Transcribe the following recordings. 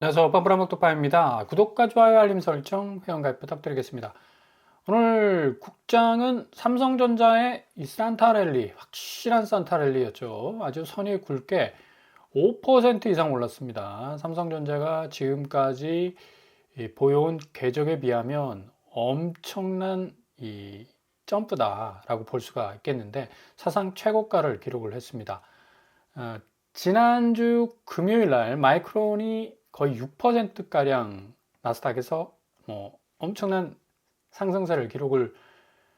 안녕하세요. 빰브라목토파입니다. 구독과 좋아요, 알림 설정, 회원가입 부탁드리겠습니다. 오늘 국장은 삼성전자의 이 산타랠리, 확실한 산타랠리였죠. 아주 선이 굵게 5% 이상 올랐습니다. 삼성전자가 지금까지 보여온 궤적에 비하면 엄청난 이 점프다라고 볼 수가 있겠는데 사상 최고가를 기록을 했습니다. 지난주 금요일 날 마이크론이 거의 6%가량 나스닥에서 엄청난 상승세를 기록을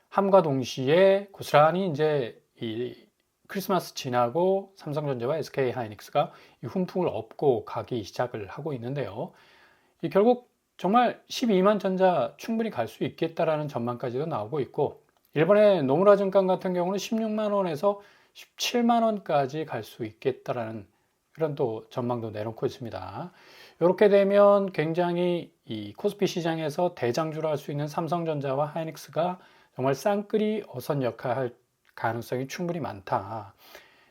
함과 동시에 고스란히 이제 이 크리스마스 지나고 삼성전자와 SK 하이닉스가 이 훈풍을 업고 가기 시작을 하고 있는데요. 결국 정말 12만 전자 충분히 갈 수 있겠다라는 전망까지도 나오고 있고, 일본의 노무라 증권 같은 경우는 16만 원에서 17만 원까지 갈 수 있겠다라는 그런 또 전망도 내놓고 있습니다. 이렇게 되면 굉장히 이 코스피 시장에서 대장주를 할 수 있는 삼성전자와 하이닉스가 정말 쌍끌이 어선 역할할 가능성이 충분히 많다.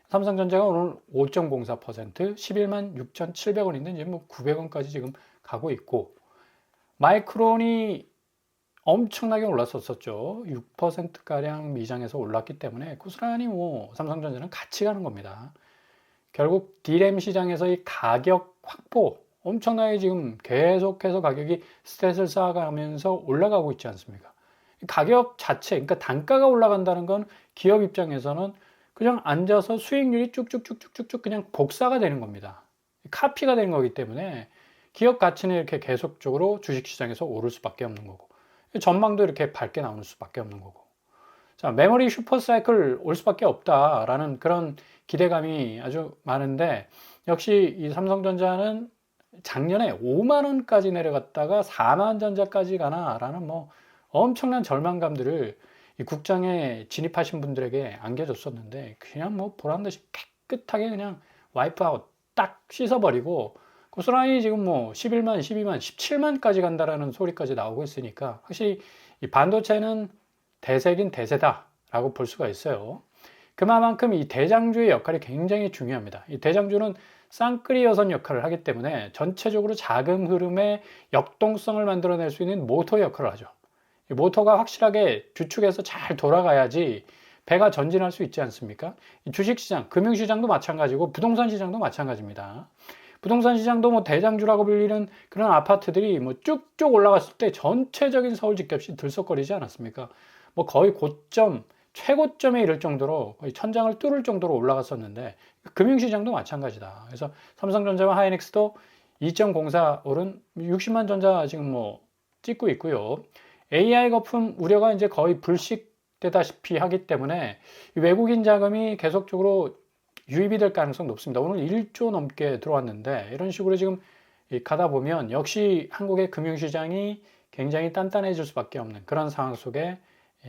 삼성전자가 오늘 5.04%, 11만 6,700원인데 이제 뭐 900원까지 지금 가고 있고, 마이크론이 엄청나게 올랐었죠. 6%가량 미장에서 올랐기 때문에 고스란히 삼성전자는 같이 가는 겁니다. 결국 D램 시장에서 이 가격 확보 엄청나게 지금 계속해서 가격이 스탯을 쌓아가면서 올라가고 있지 않습니까? 가격 자체, 그러니까 단가가 올라간다는 건 기업 입장에서는 그냥 앉아서 수익률이 쭉쭉쭉쭉쭉 그냥 복사가 되는 겁니다. 카피가 되는 거기 때문에 기업 가치는 이렇게 계속적으로 주식시장에서 오를 수밖에 없는 거고, 전망도 이렇게 밝게 나오는 수밖에 없는 거고. 자, 메모리 슈퍼사이클 올 수밖에 없다라는 그런 기대감이 아주 많은데, 역시 이 삼성전자는 작년에 5만 원까지 내려갔다가 4만 전자까지 가나라는 엄청난 절망감들을 이 국장에 진입하신 분들에게 안겨줬었는데, 그냥 보란듯이 깨끗하게 그냥 와이프아웃 딱 씻어버리고 고스란히 지금 11만, 12만, 17만까지 간다라는 소리까지 나오고 있으니까 확실히 이 반도체는 대세긴 대세다라고 볼 수가 있어요. 그만큼 이 대장주의 역할이 굉장히 중요합니다. 이 대장주는 쌍끌이 여선 역할을 하기 때문에 전체적으로 자금 흐름의 역동성을 만들어낼 수 있는 모터 역할을 하죠. 이 모터가 확실하게 주축에서 잘 돌아가야지 배가 전진할 수 있지 않습니까? 주식시장, 금융시장도 마찬가지고 부동산 시장도 마찬가지입니다. 부동산 시장도 대장주라고 불리는 그런 아파트들이 쭉쭉 올라갔을 때 전체적인 서울 집값이 들썩거리지 않았습니까? 거의 고점, 최고점에 이를 정도로 거의 천장을 뚫을 정도로 올라갔었는데, 금융시장도 마찬가지다. 그래서 삼성전자와 하이닉스도 2.04 오른 60만 전자 지금 찍고 있고요. AI 거품 우려가 이제 거의 불식되다시피 하기 때문에 외국인 자금이 계속적으로 유입이 될 가능성이 높습니다. 오늘 1조 넘게 들어왔는데, 이런 식으로 지금 가다 보면 역시 한국의 금융시장이 굉장히 단단해질 수밖에 없는 그런 상황 속에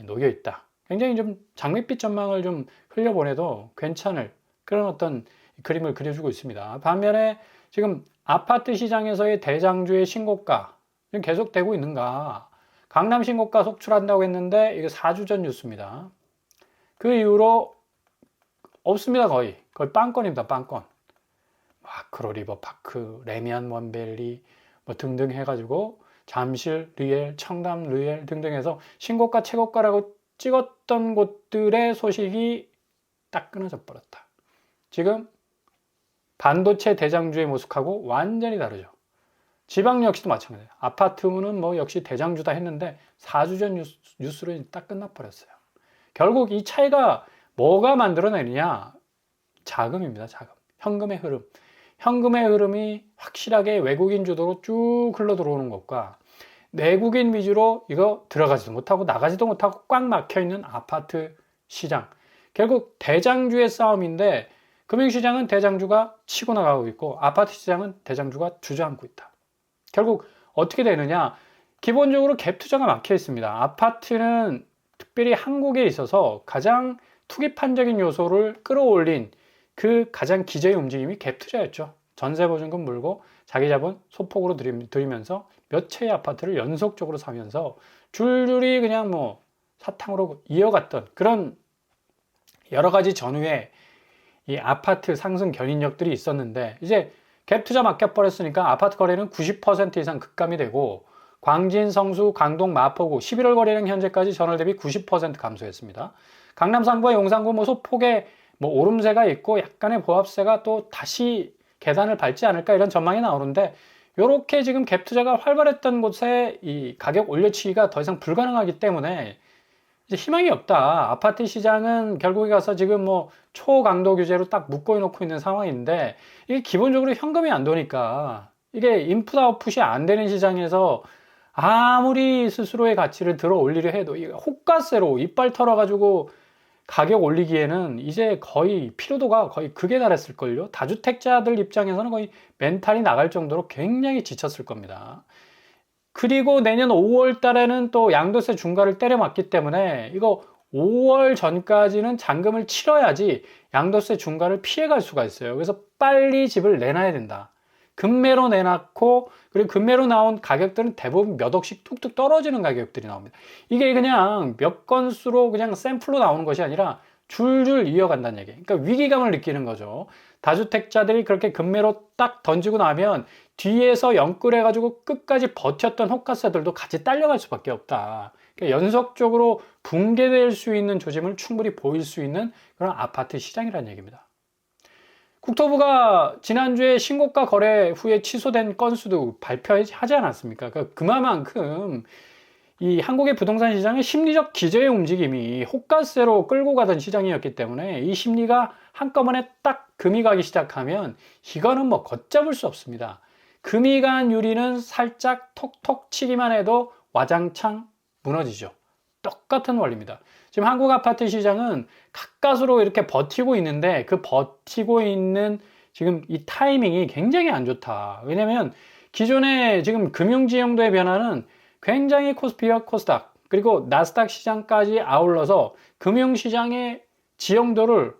놓여 있다. 굉장히 좀 장밋빛 전망을 좀 흘려보내도 괜찮을 그런 어떤 그림을 그려주고 있습니다. 반면에 지금 아파트 시장에서의 대장주의 신고가 지금 계속되고 있는가? 강남 신고가 속출한다고 했는데 이게 4주 전 뉴스입니다. 그 이후로 없습니다. 거의 빵건입니다. 빵건. 마크로 리버파크, 레미안 원밸리 등등 해가지고 잠실, 리엘, 청담, 리엘 등등 해서 신고가, 최고가라고 찍었던 곳들의 소식이 딱 끊어져 버렸다. 지금 반도체 대장주의 모습하고 완전히 다르죠. 지방 역시도 마찬가지예요. 아파트는 역시 대장주다 했는데 4주 전 뉴스로 딱 끝나버렸어요. 결국 이 차이가 뭐가 만들어내느냐? 자금입니다. 자금. 현금의 흐름. 현금의 흐름이 확실하게 외국인 주도로 쭉 흘러 들어오는 것과 내국인 위주로 이거 들어가지도 못하고 나가지도 못하고 꽉 막혀 있는 아파트 시장. 결국 대장주의 싸움인데, 금융시장은 대장주가 치고 나가고 있고 아파트 시장은 대장주가 주저앉고 있다. 결국 어떻게 되느냐? 기본적으로 갭 투자가 막혀 있습니다. 아파트는 특별히 한국에 있어서 가장 투기판적인 요소를 끌어올린 그 가장 기저의 움직임이 갭 투자였죠. 전세보증금 물고 자기 자본 소폭으로 들이면서 몇 채의 아파트를 연속적으로 사면서 줄줄이 그냥 사탕으로 이어갔던 그런 여러 가지 전후에 이 아파트 상승 견인력들이 있었는데, 이제 갭 투자 맡겨버렸으니까 아파트 거래는 90% 이상 급감이 되고 광진, 성수, 강동, 마포구 11월 거래량 현재까지 전월 대비 90% 감소했습니다. 강남 상부와 용산구, 소폭의 오름세가 있고 약간의 보합세가 또 다시 계단을 밟지 않을까 이런 전망이 나오는데 이렇게 지금 갭 투자가 활발했던 곳에 이 가격 올려치기가 더 이상 불가능하기 때문에 이제 희망이 없다. 아파트 시장은 결국에 가서 지금 초강도 규제로 딱 묶어놓고 있는 상황인데 이게 기본적으로 현금이 안 도니까 이게 인풋 아웃풋이 안 되는 시장에서 아무리 스스로의 가치를 들어 올리려 해도 이게 호가세로 이빨 털어가지고 가격 올리기에는 이제 거의 피로도가 거의 극에 달했을걸요. 다주택자들 입장에서는 거의 멘탈이 나갈 정도로 굉장히 지쳤을 겁니다. 그리고 내년 5월 달에는 또 양도세 중과를 때려 맞기 때문에 이거 5월 전까지는 잔금을 치러야지 양도세 중과를 피해갈 수가 있어요. 그래서 빨리 집을 내놔야 된다. 급매로 내놨고 그리고 급매로 나온 가격들은 대부분 몇 억씩 뚝뚝 떨어지는 가격들이 나옵니다. 이게 그냥 몇 건수로 그냥 샘플로 나오는 것이 아니라 줄줄 이어간다는 얘기예요. 그러니까 위기감을 느끼는 거죠. 다주택자들이 그렇게 급매로 딱 던지고 나면 뒤에서 영끌해가지고 끝까지 버텼던 호가세들도 같이 딸려갈 수밖에 없다. 그러니까 연속적으로 붕괴될 수 있는 조짐을 충분히 보일 수 있는 그런 아파트 시장이라는 얘기입니다. 국토부가 지난주에 신고가 거래 후에 취소된 건수도 발표하지 않았습니까? 그만큼 이 한국의 부동산 시장의 심리적 기저의 움직임이 호가세로 끌고 가던 시장이었기 때문에 이 심리가 한꺼번에 딱 금이 가기 시작하면 이거는 걷잡을 수 없습니다. 금이 간 유리는 살짝 톡톡 치기만 해도 와장창 무너지죠. 똑같은 원리입니다. 지금 한국 아파트 시장은 가까스로 이렇게 버티고 있는데 그 버티고 있는 지금 이 타이밍이 굉장히 안 좋다. 왜냐면 기존에 지금 금융지형도의 변화는 굉장히 코스피와 코스닥 그리고 나스닥 시장까지 아울러서 금융시장의 지형도를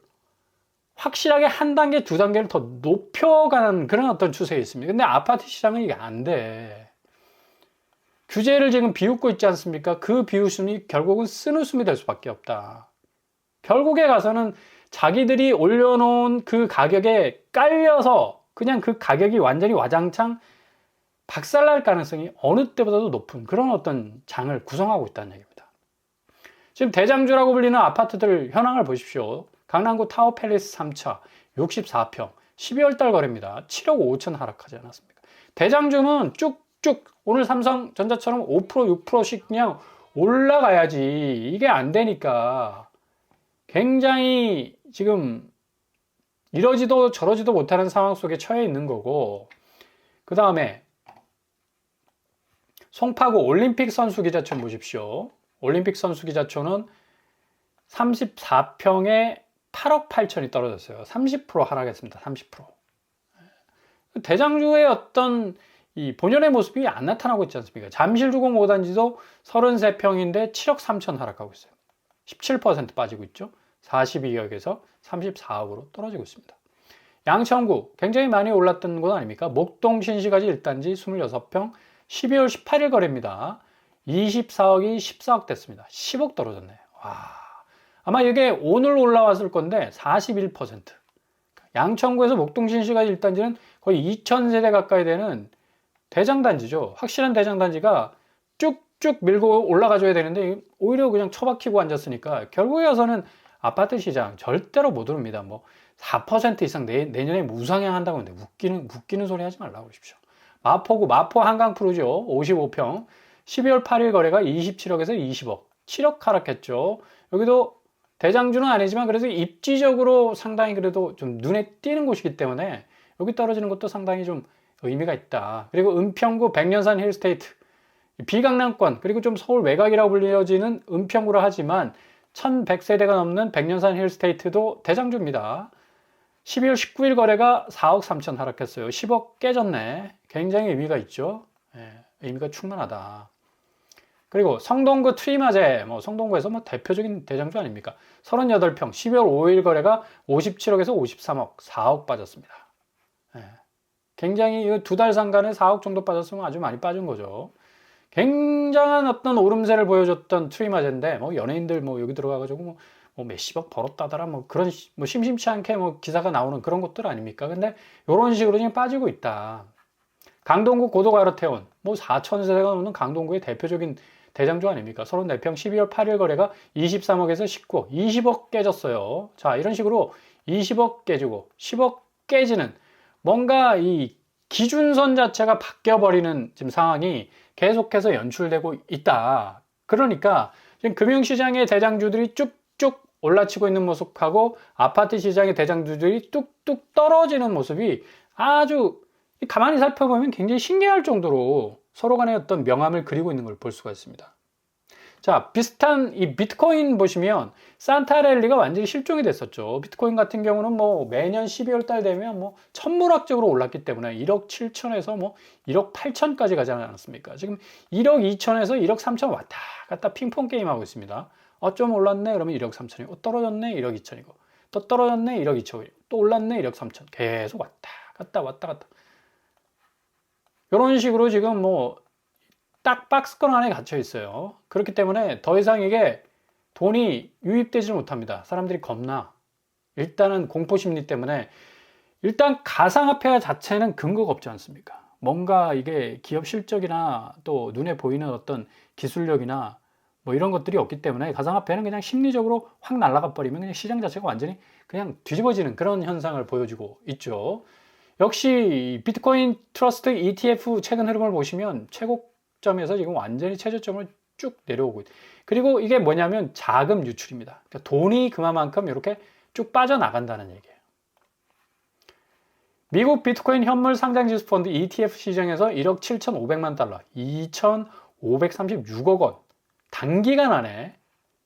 확실하게 한 단계, 두 단계를 더 높여가는 그런 어떤 추세가 있습니다. 근데 아파트 시장은 이게 안 돼. 규제를 지금 비웃고 있지 않습니까? 그 비웃음이 결국은 쓴웃음이 될 수밖에 없다. 결국에 가서는 자기들이 올려놓은 그 가격에 깔려서 그냥 그 가격이 완전히 와장창 박살날 가능성이 어느 때보다도 높은 그런 어떤 장을 구성하고 있다는 얘기입니다. 지금 대장주라고 불리는 아파트들 현황을 보십시오. 강남구 타워팰리스 3차 64평 12월 달 거래입니다. 7억 5천 하락하지 않았습니까? 대장주는 쭉쭉 오늘 삼성전자처럼 5% 6%씩 그냥 올라가야지 이게 안 되니까 굉장히 지금 이러지도 저러지도 못하는 상황 속에 처해 있는 거고 그 다음에 송파구 올림픽 선수기자촌 보십시오. 올림픽 선수기자촌은 34평에 8억 8천이 떨어졌어요. 30% 하락했습니다. 30%. 대장주의 어떤 이 본연의 모습이 안 나타나고 있지 않습니까? 잠실주공 5단지도 33평인데 7억 3천 하락하고 있어요. 17% 빠지고 있죠. 42억에서 34억으로 떨어지고 있습니다. 양천구 굉장히 많이 올랐던 곳 아닙니까? 목동 신시가지 1단지 26평 12월 18일 거래입니다. 24억이 14억 됐습니다. 10억 떨어졌네요. 와. 아마 이게 오늘 올라왔을 건데 41%. 양천구에서 목동 신시가지 1단지는 거의 2,000세대 가까이 되는 대장단지죠. 확실한 대장단지가 쭉쭉 밀고 올라가줘야 되는데 오히려 그냥 처박히고 앉았으니까 결국에 와서는 아파트 시장 절대로 못 오릅니다. 4% 이상 내년에 무상향한다고 하는데 웃기는 소리 하지 말라고 그러십시오. 마포구 마포 한강프루죠. 55평 12월 8일 거래가 27억에서 20억 7억 하락했죠. 여기도 대장주는 아니지만 그래도 입지적으로 상당히 그래도 좀 눈에 띄는 곳이기 때문에 여기 떨어지는 것도 상당히 좀 의미가 있다. 그리고 은평구 백년산 힐스테이트 비강남권 그리고 좀 서울 외곽이라고 불려지는 은평구라 하지만 1100세대가 넘는 백년산 힐스테이트도 대장주입니다. 12월 19일 거래가 4억 3천 하락했어요. 10억 깨졌네. 굉장히 의미가 있죠. 의미가 충만하다. 그리고 성동구 트리마제, 성동구에서 대표적인 대장주 아닙니까? 38평, 12월 5일 거래가 57억에서 53억, 4억 빠졌습니다. 굉장히 두 달 상간에 4억 정도 빠졌으면 아주 많이 빠진 거죠. 굉장한 어떤 오름세를 보여줬던 트리마제인데, 연예인들 여기 들어가가지고 뭐 몇십억 벌었다더라 뭐 그런 뭐 심심치 않게 뭐 기사가 나오는 그런 것들 아닙니까? 근데 이런 식으로 지금 빠지고 있다. 강동구 고도가르테온 뭐 4,000세대가 넘는 강동구의 대표적인 대장주 아닙니까? 34평 12월 8일 거래가 23억에서 19억, 20억 깨졌어요. 자, 이런 식으로 20억 깨지고 10억 깨지는 뭔가 이 기준선 자체가 바뀌어버리는 지금 상황이 계속해서 연출되고 있다. 그러니까 지금 금융시장의 대장주들이 쭉쭉 올라치고 있는 모습하고 아파트 시장의 대장주들이 뚝뚝 떨어지는 모습이 아주 가만히 살펴보면 굉장히 신기할 정도로 서로 간의 어떤 명암을 그리고 있는 걸 볼 수가 있습니다. 자, 비슷한 이 비트코인 보시면 산타랠리가 완전히 실종이 됐었죠. 비트코인 같은 경우는 뭐 매년 12월 달 되면 뭐 천문학적으로 올랐기 때문에 1억 7천에서 뭐 1억 8천까지 가지 않았습니까? 지금 1억 2천에서 1억 3천 왔다 갔다 핑퐁 게임 하고 있습니다. 좀 올랐네 그러면 1억 3천이고 떨어졌네 1억 2천이고 또 떨어졌네 1억 2천이고 또 올랐네 1억 3천 계속 왔다 갔다 왔다 갔다 이런 식으로 지금 뭐 딱 박스권 안에 갇혀 있어요. 그렇기 때문에 더 이상 이게 돈이 유입되지 못합니다. 사람들이 겁나. 일단은 공포심리 때문에 일단 가상화폐 자체는 근거가 없지 않습니까? 뭔가 이게 기업 실적이나 또 눈에 보이는 어떤 기술력이나 뭐 이런 것들이 없기 때문에 가상화폐는 그냥 심리적으로 확 날아가 버리면 그냥 시장 자체가 완전히 그냥 뒤집어지는 그런 현상을 보여주고 있죠. 역시 비트코인 트러스트 ETF 최근 흐름을 보시면 최고점에서 지금 완전히 최저점을 쭉 내려오고 있다. 그리고 이게 뭐냐면 자금 유출입니다. 그러니까 돈이 그만큼 이렇게 쭉 빠져나간다는 얘기예요. 미국 비트코인 현물 상장지수 펀드 ETF 시장에서 1억 7,500만 달러, 2,536억 원 단기간 안에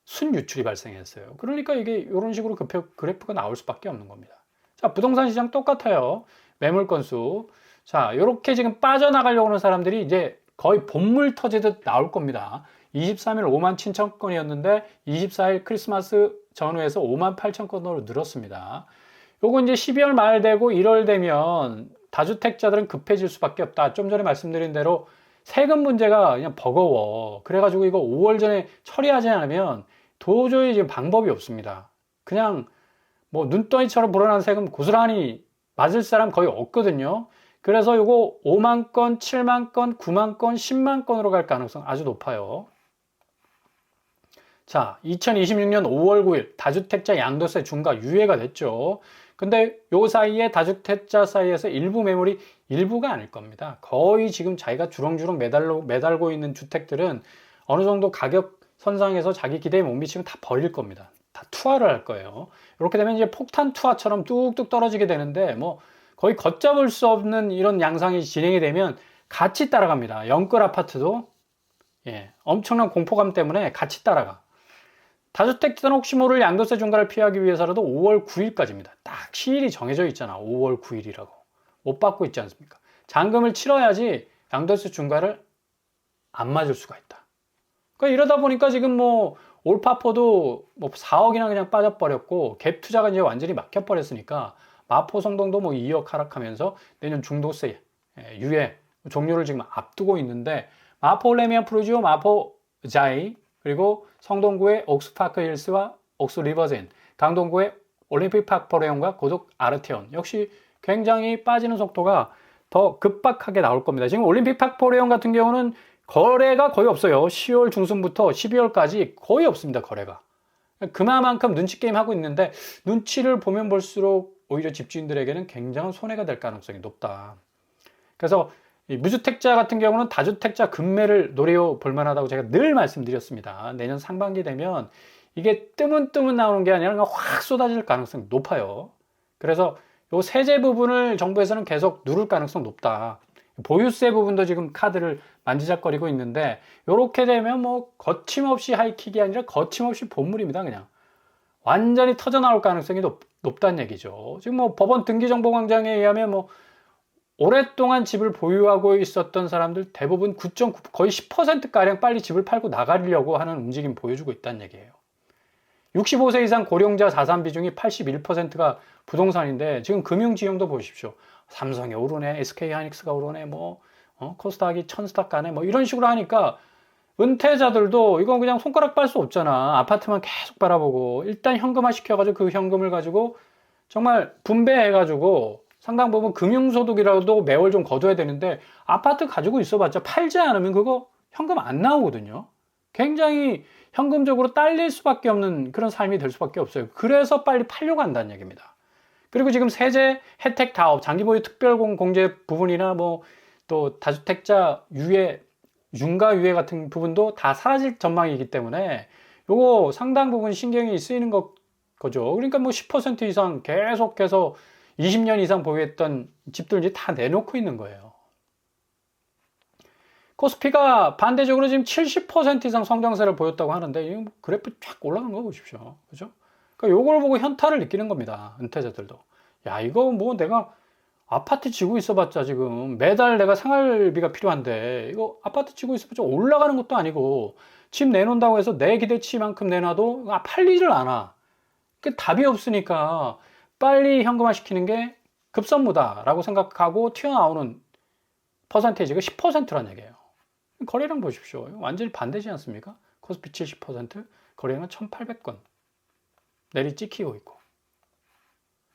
순유출이 발생했어요. 그러니까 이게 이런 식으로 그래프가 나올 수밖에 없는 겁니다. 자, 부동산 시장 똑같아요. 매물 건수. 자, 이렇게 지금 빠져나가려고 하는 사람들이 이제 거의 본물 터지듯 나올 겁니다. 23일 5만 7천 건이었는데 24일 크리스마스 전후에서 5만 8천 건으로 늘었습니다. 요거 이제 12월 말 되고 1월 되면 다주택자들은 급해질 수밖에 없다. 좀 전에 말씀드린 대로 세금 문제가 그냥 버거워. 그래가지고 이거 5월 전에 처리하지 않으면 도저히 지금 방법이 없습니다. 그냥 뭐 눈덩이처럼 불어난 세금 고스란히 맞을 사람 거의 없거든요. 그래서 요거 5만 건, 7만 건, 9만 건, 10만 건으로 갈 가능성 아주 높아요. 자, 2026년 5월 9일 다주택자 양도세 중과 유예가 됐죠. 근데 요 사이에 다주택자 사이에서 일부 매물이 일부가 아닐 겁니다. 거의 지금 자기가 주렁주렁 매달고 있는 주택들은 어느 정도 가격 선상에서 자기 기대에 못 미치면 다 버릴 겁니다. 다 투하를 할 거예요. 이렇게 되면 이제 폭탄 투하처럼 뚝뚝 떨어지게 되는데 뭐 거의 걷잡을 수 없는 이런 양상이 진행이 되면 같이 따라갑니다. 영끌 아파트도 엄청난 공포감 때문에 같이 따라가. 다주택자는 혹시 모를 양도세 중과를 피하기 위해서라도 5월 9일까지입니다. 딱 시일이 정해져 있잖아. 5월 9일이라고. 못 받고 있지 않습니까? 잔금을 치러야지 양도세 중과를 안 맞을 수가 있다. 그러니까 이러다 보니까 지금 뭐 올파포도 뭐 4억이나 그냥 빠져버렸고 갭 투자가 이제 완전히 막혀버렸으니까 마포 성동도 뭐 2억 하락하면서 내년 중도세 유예 종료를 지금 앞두고 있는데 마포 레미안 프루지오, 마포 자이 그리고 성동구의 옥스파크 힐스와 옥스 리버젠, 강동구의 올림픽 파크포레온과 고덕 아르테온 역시 굉장히 빠지는 속도가 더 급박하게 나올 겁니다. 지금 올림픽 파크포레온 같은 경우는 거래가 거의 없어요. 10월 중순부터 12월까지 거의 없습니다. 거래가. 그만큼 눈치 게임 하고 있는데 눈치를 보면 볼수록 오히려 집주인들에게는 굉장한 손해가 될 가능성이 높다. 그래서 이 무주택자 같은 경우는 다주택자 급매를 노려 볼 만하다고 제가 늘 말씀드렸습니다. 내년 상반기 되면 이게 뜨문뜨문 나오는 게 아니라 확 쏟아질 가능성이 높아요. 그래서 이 세제 부분을 정부에서는 계속 누를 가능성 높다. 보유세 부분도 지금 카드를 만지작거리고 있는데 이렇게 되면 뭐 거침없이 하이킥이 아니라 거침없이 본물입니다. 그냥 완전히 터져 나올 가능성이 높다는 얘기죠. 지금 뭐 법원 등기정보광장에 의하면 뭐 오랫동안 집을 보유하고 있었던 사람들 대부분 9.9 거의 10%가량 빨리 집을 팔고 나가려고 하는 움직임 보여주고 있다는 얘기예요. 65세 이상 고령자 자산 비중이 81%가 부동산인데 지금 금융지형도 보십시오. 삼성이 오르네, SK하이닉스가 오르네, 뭐 코스닥이 1000스탁 가네, 뭐 이런 식으로 하니까 은퇴자들도 이건 그냥 손가락 빨 수 없잖아. 아파트만 계속 바라보고 일단 현금화 시켜가지고 그 현금을 가지고 정말 분배해가지고 상당 부분 금융소득이라도 매월 좀 거둬야 되는데 아파트 가지고 있어봤자 팔지 않으면 그거 현금 안 나오거든요. 굉장히 현금적으로 딸릴 수밖에 없는 그런 삶이 될 수밖에 없어요. 그래서 빨리 팔려고 한다는 얘기입니다. 그리고 지금 세제 혜택 다업, 장기보유 특별공제 부분이나 뭐 또 다주택자 유예, 윤가 유예 같은 부분도 다 사라질 전망이기 때문에 요거 상당 부분 신경이 쓰이는 거죠. 그러니까 뭐 10% 이상 계속해서 20년 이상 보유했던 집들 이제 다 내놓고 있는 거예요. 코스피가 반대적으로 지금 70% 이상 성장세를 보였다고 하는데 이 그래프 쫙 올라간 거 보십시오. 그죠? 그러니까 요걸 보고 현타를 느끼는 겁니다. 은퇴자들도. 야, 이거 뭐 내가 아파트 지고 있어봤자 지금 매달 내가 생활비가 필요한데 이거 아파트 지고 있어봤자 올라가는 것도 아니고 집 내놓는다고 해서 내 기대치만큼 내놔도 팔리질 않아. 그 답이 없으니까 빨리 현금화 시키는 게 급선무다라고 생각하고 튀어나오는 퍼센테이지가 10%란 얘기예요. 거래량 보십시오. 완전히 반대지 않습니까? 코스피 70%, 거래량은 1,800건 내리 찍히고 있고.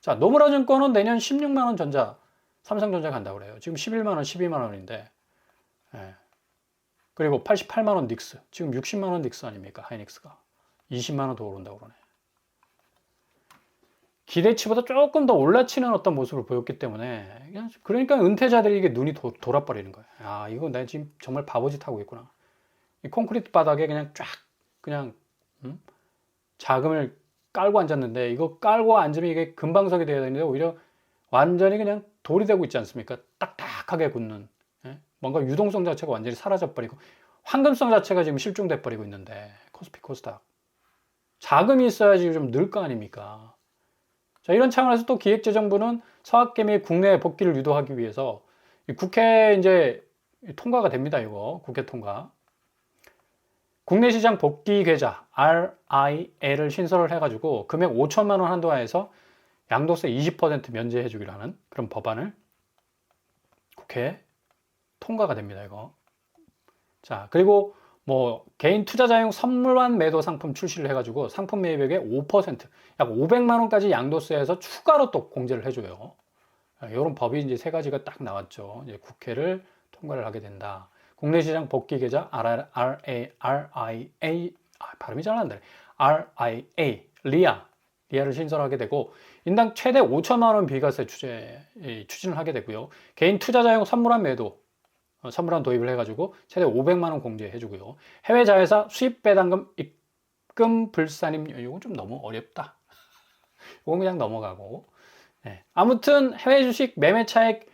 자, 노무라증권은 내년 16만원 전자, 삼성전자 간다고 그래요. 지금 11만원, 12만원인데. 예. 그리고 88만원 닉스, 지금 60만원 닉스 아닙니까? 하이닉스가. 20만원 더 오른다고 그러네. 기대치보다 조금 더 올라치는 어떤 모습을 보였기 때문에 그러니까 은퇴자들이 이게 눈이 돌아버리는 거예요. 아, 이거 내가 지금 정말 바보짓 하고 있구나. 이 콘크리트 바닥에 그냥 쫙 그냥 자금을 깔고 앉았는데 이거 깔고 앉으면 이게 금방석이 돼야 되는데 오히려 완전히 그냥 돌이 되고 있지 않습니까? 딱딱하게 굳는. 예? 뭔가 유동성 자체가 완전히 사라져 버리고 황금성 자체가 지금 실종돼 버리고 있는데 코스피 코스닥 자금이 있어야지 좀 늘 거 아닙니까? 자, 이런 차원에서 또 기획재정부는 서학개미 국내 복귀를 유도하기 위해서 국회 이제 통과가 됩니다. 이거 국회 통과. 국내 시장 복귀 계좌 RIA를 신설을 해가지고 금액 5천만 원 한도하에서 양도세 20% 면제해 주기로 하는 그런 법안을 국회에 통과가 됩니다. 이거. 자, 그리고 뭐 개인 투자자용 선물환 매도 상품 출시를 해가지고 상품 매입액의 5%, 약 500만 원까지 양도세에서 추가로 또 공제를 해줘요. 이런 법이 이제 세 가지가 딱 나왔죠. 이제 국회를 통과를 하게 된다. 국내 시장 복귀 계좌 RIA, 발음이 잘 안 돼. RIA, 리아를 신설하게 되고 인당 최대 5천만 원 비과세 추진을 하게 되고요. 개인 투자자용 선물환 매도 선물환 도입을 해가지고 최대 500만 원 공제해주고요. 해외 자회사 수입 배당금 입금 불산임, 이건 좀 너무 어렵다. 이건 그냥 넘어가고. 네. 아무튼 해외 주식 매매 차익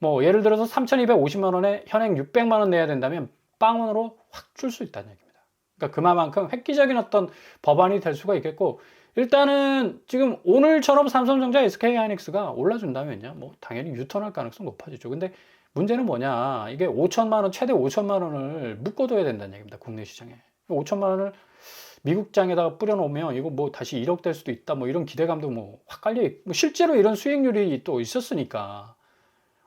뭐 예를 들어서 3,250만 원에 현행 600만 원 내야 된다면 빵원으로 확 줄 수 있다는 얘기입니다. 그러니까 그만큼 획기적인 어떤 법안이 될 수가 있겠고 일단은 지금 오늘처럼 삼성전자, SK하이닉스가 올라준다면요, 뭐 당연히 유턴할 가능성 높아지죠. 근데 문제는 뭐냐, 이게 5천만 원, 최대 5천만 원을 묶어둬야 된다는 얘기입니다. 국내 시장에 5천만 원을 미국장에다가 뿌려놓으면 이거 뭐 다시 1억 될 수도 있다, 뭐 이런 기대감도 뭐 확 깔려 있고, 실제로 이런 수익률이 또 있었으니까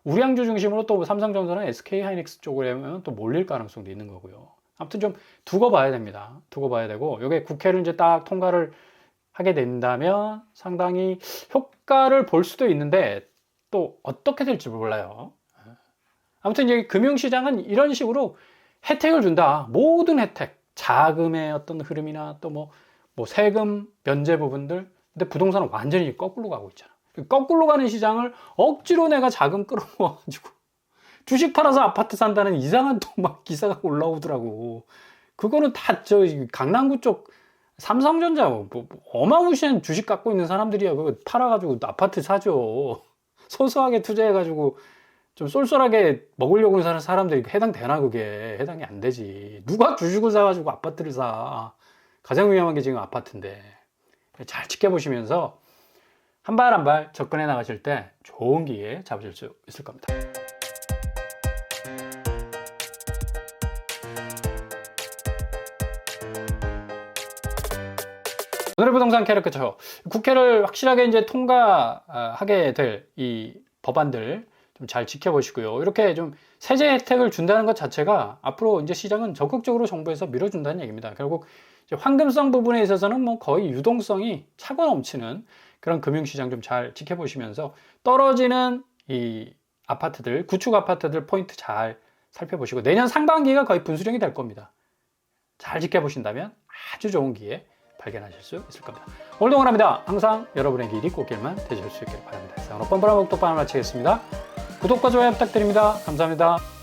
우량주 중심으로 또 삼성전자나 SK하이닉스 쪽으로 하면 또 몰릴 가능성도 있는 거고요. 아무튼 좀 두고 봐야 됩니다. 두고 봐야 되고, 이게 국회를 이제 딱 통과를 하게 된다면 상당히 효과를 볼 수도 있는데 또 어떻게 될지 몰라요. 아무튼 이제 금융시장은 이런 식으로 혜택을 준다. 모든 혜택, 자금의 어떤 흐름이나 또 뭐 세금 면제 부분들. 근데 부동산은 완전히 거꾸로 가고 있잖아. 거꾸로 가는 시장을 억지로 내가 자금 끌어모아가지고 주식 팔아서 아파트 산다는 이상한 또 막 기사가 올라오더라고. 그거는 다 저 강남구 쪽 삼성전자 뭐 어마무시한 주식 갖고 있는 사람들이야. 그거 팔아가지고 아파트 사죠. 소소하게 투자해가지고 좀 쏠쏠하게 먹으려고 사는 사람들이 해당되나? 그게 해당이 안 되지. 누가 주식을 사가지고 아파트를 사? 가장 위험한 게 지금 아파트인데. 잘 지켜보시면서 한 발 한 발 접근해 나가실 때 좋은 기회 잡으실 수 있을 겁니다. 오늘의 부동산 캐릭터처, 국회를 확실하게 이제 통과하게 될 이 법안들 좀 잘 지켜보시고요. 이렇게 좀 세제 혜택을 준다는 것 자체가 앞으로 이제 시장은 적극적으로 정부에서 밀어준다는 얘기입니다. 결국 이제 황금성 부분에 있어서는 뭐 거의 유동성이 차고 넘치는 그런 금융시장 좀 잘 지켜보시면서 떨어지는 이 아파트들, 구축 아파트들 포인트 잘 살펴보시고 내년 상반기가 거의 분수령이 될 겁니다. 잘 지켜보신다면 아주 좋은 기회 발견하실 수 있을 겁니다. 오늘도 응원합니다. 항상 여러분의 길이 꽃길만 되실 수 있기를 바랍니다. 오늘 뻔뻔한 목독방을 마치겠습니다. 구독과 좋아요 부탁드립니다. 감사합니다.